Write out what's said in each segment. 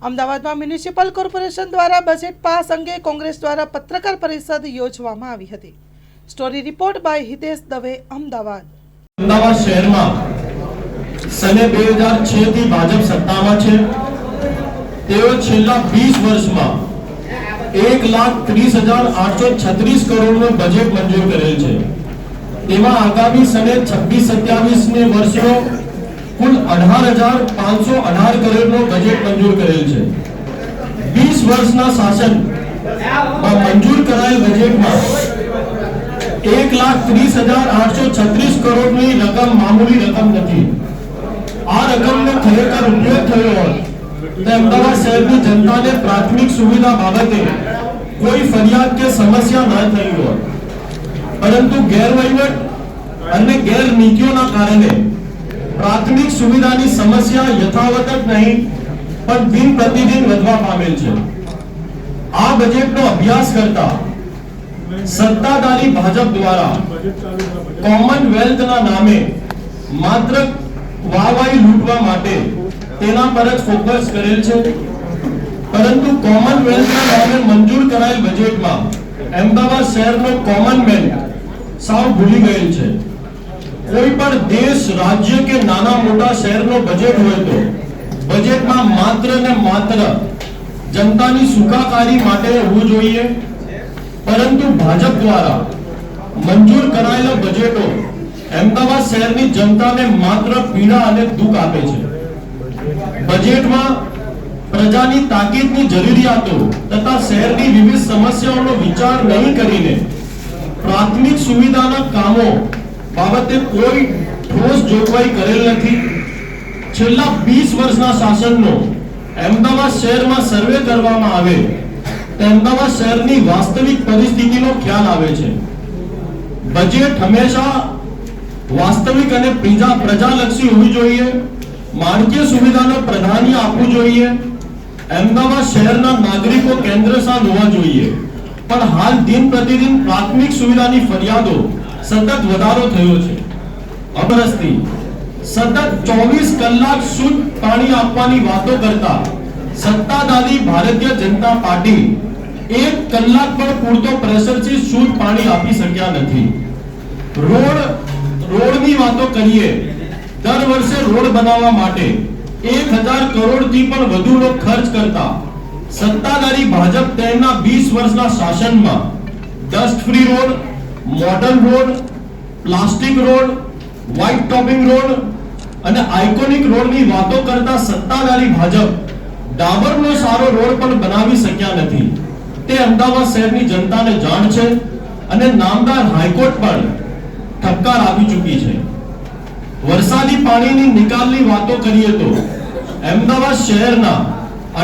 અમદાવાદમાં municipal corporation દ્વારા budget pass અંગે કોંગ્રેસ દ્વારા પત્રકાર પરિષદ યોજવામાં આવી હતી। Story report by Hitesh Dave, Ahmedabad. Ahmedabad શહેરમાં સને 2006 થી ભાજપ સત્તામાં છે। તેઓ છેલ્લા 20 વર્ષમાં 1,30,836 કરોડનું બજેટ મંજૂર કરેલ છે। તેમાં આગામી સને 26-27 ને વર્ષનો कुल 18,518 करोड़નું બજેટ મંજૂર કરેલ છે। 20 વર્ષના શાસનમાં મંજૂર કરાયેલ બજેટમાં 1,30,836 કરોડની રકમ મામૂલી રકમ નથી। આ રકમનો ખરેખર ઉપયોગ થયો હોત તો અમદાવાદ શહેરની જનતાને પ્રાથમિક સુવિધા બાબતે કોઈ ફરિયાદ કે સમસ્યા ન થઈ હોત, પરંતુ ગેરવહીવટ અને ગેરનીતિઓના કારણે प्राथमिक सुविधा की समस्या यथावत नहीं पर दिन प्रतिदिन વધવા પામેલ છે। આ બજેટનો અભ્યાસ કરતા સત્તાધારી ભાજપ દ્વારા કોમનવેલ્થના નામે માત્ર વાહવાહી લૂંટવા માટે તેના પર જ ફોકસ કરેલ છે, પરંતુ કોમનવેલ્થના નામે મંજૂર કરાયેલ બજેટમાં અમદાવાદ શહેરનો કોમનમેન સાવ ભૂલી ગયેલ છે। कोई पर देश राज्य के नाना मोटा शहर नो बजेट होय तो बजेट में मात्र ने मात्र जनता की सुखाकारी माटे होवुं जोईए, परंतु भाजप द्वारा मंजूर करायेला बजेटो अमदावाद शहर की जनता ने मात्र पीड़ा अने दुख आपे छे। बजेट में प्रजानी ताकीदनी जरूरियातो तथा शहर की विविध समस्याओं विचार नहीं करीने प्राथमिक सुविधाना कामों बाबते कोई ठोस जोगवाई करेल नहीं। छेल्ला 20 वर्षना शासननो अमदावाद शहर में सर्वे करवामां आवे तो अमदावाद शहरनी वास्तविक परिस्थितिनो ख्याल आवे छे। बजेट हमेशा वास्तविक अने प्रजालक्षी होवी जोईए, माळखीय सुविधानो प्राधान्य आपवुं जोईए, अमदावाद शहरना नागरिको केंद्रस्थान होवा जोईए। पण हाल दिन प्रतिदिन प्राथमिक सुविधानी फरियादो सतत વધારો થયો છે। અબરસ્તી સતત 24 કલાક શુદ્ધ પાણી આપવાની વાતો કરતા સત્તાધારી ભારતીય જનતા પાર્ટી 1 કલાક પણ પૂરતો પ્રેશરથી શુદ્ધ પાણી આપી શક્યા નથી। રોડની વાતો કરીએ, દર વર્ષે રોડ બનાવવા માટે 1000 કરોડથી પણ વધુનો ખર્ચ કરતા સત્તાધારી ભાજપ તેમના 20 વર્ષના શાસનમાં dust free road, model road, plastic road, white topping road અને આઇકોનિક રોડની વાતો કરતા સત્તાધારી ભાજપ ડાબરનો સારો રોડ પણ બનાવી શક્યા નથી। તે અમદાવાદ શહેરની જનતાને જાણ છે અને નામદાર હાઈકોર્ટ પણ ઠપકાર આપી ચૂકી છે। વરસાદી પાણીની નિકાલની વાતો કરીએ તો અમદાવાદ શહેરના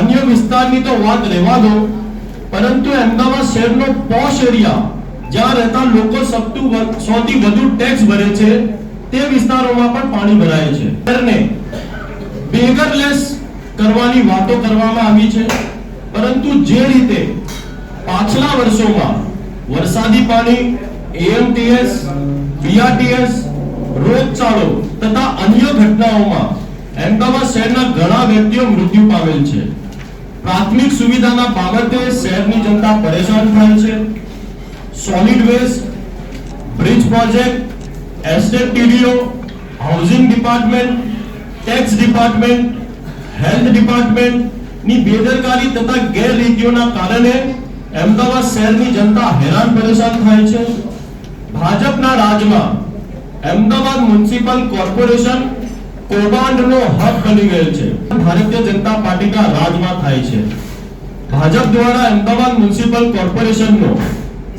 અન્ય વિસ્તારની તો વાત રહેવા દો, પરંતુ અમદાવાદ શહેરનો પોશ એરિયા જ્યાં રહેતા લોકો સૌથી વધુ ટેક્સ ભરે છે તે વિસ્તારોમાં પણ પાણી ભરાય છે। શહેરને બેગરલેસ કરવાની વાતો કરવામાં આવી છે, પરંતુ જે રીતે પાછલા વર્ષોમાં વરસાદી પાણી, એએમટીએસ, બીઆરટીએસ, રોગચાળો તથા અન્ય ઘટનાઓમાં અમદાવાદ શહેરના ઘણા વ્યક્તિઓ મૃત્યુ પામેલ છે। પ્રાથમિક સુવિધાના બાબતે શહેરની જનતા પરેશાન થાય છે। Solid waste, bridge project, estate TDO, housing department, tax department, health department ની બેદરકારી તથા ગેરરીતિઓના કારણે અમદાવાદ શહેરની જનતા હેરાન પરેશાન થાય છે। ભાજપના રાજમાં અમદાવાદ મ્યુનિસિપલ કોર્પોરેશન કૌભાંડનો હબ બની ગયેલ છે। ભારતીય જનતા પાર્ટીના રાજમાં થાય છે। ભાજપ દ્વારા અમદાવાદ મ્યુનિસિપલ કોર્પોરેશનનો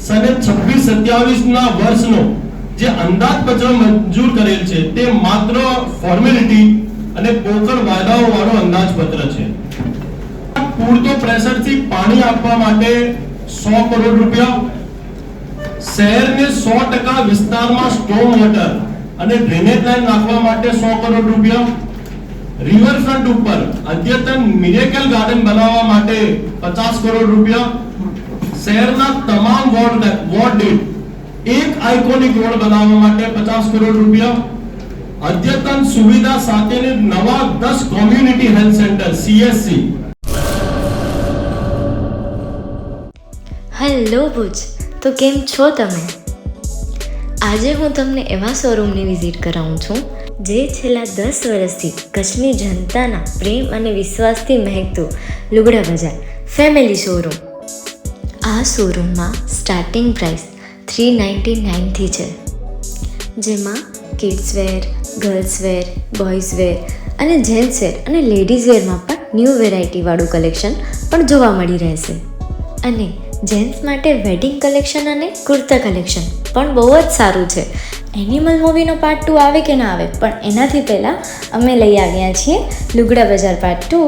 સને 26-27 ના વર્ષનો જે અંદાજપત્ર મંજૂર કરેલ છે તે માત્ર ફોર્મેલિટી અને પોકળ વાયદાઓ વાળો અંદાજપત્ર છે। પૂરતો પ્રેશરથી પાણી આપવા માટે 100 કરોડ રૂપિયા, શહેરને 100% વિસ્તારમાં સ્ટોમ વોટર અને ડ્રેનેજ લાઈન નાખવા માટે 100 કરોડ રૂપિયા, રિવરફ્રન્ટ ઉપર અદ્યતન મિરેકલ ગાર્ડન બનાવવા માટે 50 કરોડ રૂપિયા, શહેરના તમામ વોર્ડ દીઠ એક આઇકોનિક રોડ બનાવવા માટે 50 કરોડ રૂપિયા, અદ્યતન સુવિધા સાથેને નવા 10 community health centre CSC hello Bhuj, તો કેમ છો તમે? આજે હું તમને એવા શોરૂમની વિઝિટ કરાવું છું જે છેલ્લા 10 વર્ષથી કચ્છની જનતાના પ્રેમ અને વિશ્વાસથી મહેકતું લુગડા બજાર ફેમિલી શોરૂમ. આ શોરૂમમાં સ્ટાર્ટિંગ પ્રાઇસ 399થી છે, જેમાં kids wear, girls wear, boys wear અને જેન્ટ્સ વેર અને લેડીઝ વેરમાં પણ ન્યૂ વેરાયટીવાળું કલેક્શન પણ જોવા મળી રહેશે. અને જેન્ટ્સ માટે વેડિંગ કલેક્શન અને કુર્તા કલેક્શન પણ બહુ જ સારું છે. એનિમલ મૂવીનો પાર્ટ 2 આવે કે ના આવે, પણ એનાથી પહેલાં અમે લઈ આવ્યા છીએ લુગડા બજાર પાર્ટ 2,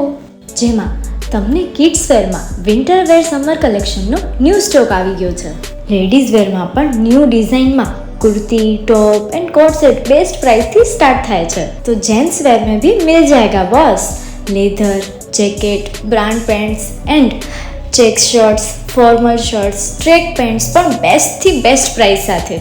જેમાં તમને કિડ્સ વેરમાં વિન્ટર વેર સમર કલેક્શનનો ન્યૂ સ્ટોક આવી ગયો છે. લેડીઝ વેરમાં પણ ન્યૂ ડિઝાઇનમાં kurti, top and coat set best price थी स्टार्ट थाय छे. तो जेंट्स वेर में भी मिल जाएगा boss. Leather, jacket, brand pants and check shirts, formal shirts, track pants पर बेस्ट थी बेस्ट प्राइस साथे.